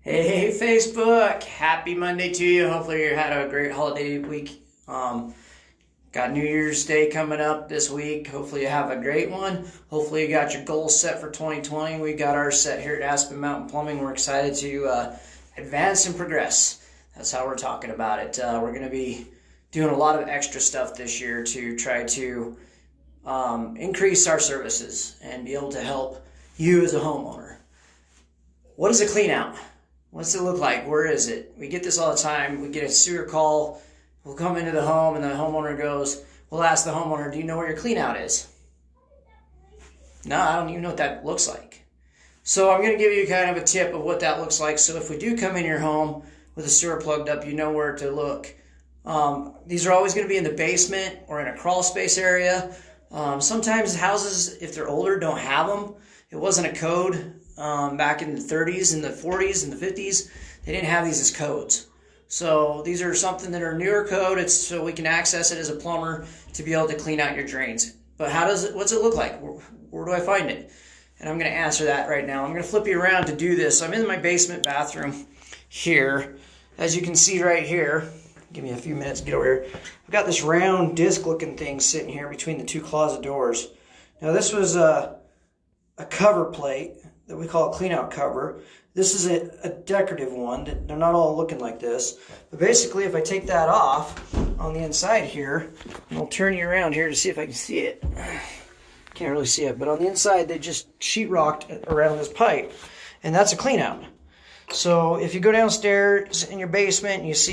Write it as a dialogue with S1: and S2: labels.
S1: Hey, Facebook! Happy Monday to you. Hopefully you had a great holiday week. Got New Year's Day coming up this week. Hopefully you have a great one. Hopefully you got your goals set for 2020. We got ours set here at Aspen Mountain Plumbing. We're excited to advance and progress. That's how we're talking about it. We're going to be doing a lot of extra stuff this year to try to increase our services and be able to help you as a homeowner. What is a clean out? What's it look like? Where is it? We get this all the time. We get a sewer call. We'll come into the home and the homeowner goes, we'll ask the homeowner, do you know where your clean out is? No, I don't even know what that looks like. So I'm going to give you kind of a tip of what that looks like. So if we do come in your home with a sewer plugged up, you know where to look. These are always going to be in the basement or in a crawl space area. Sometimes houses, if they're older, don't have them. It wasn't a code back in the 30s and the 40s and the 50s. They didn't have these as codes. So these are something that are newer code. It's so we can access it as a plumber to be able to clean out your drains. But what's it look like? Where do I find it? And I'm going to answer that right now. I'm going to flip you around to do this. I'm in my basement bathroom here. As you can see right here, give me a few minutes to get over here. I've got this round disc looking thing sitting here between the two closet doors. Now this was a cover plate that we call a cleanout cover. This is a decorative one. They're not all looking like this. But basically, if I take that off on the inside here, and I'll turn you around here to see if I can see it. Can't really see it, but on the inside, they just sheetrocked around this pipe. And that's a cleanout. So if you go downstairs in your basement and you see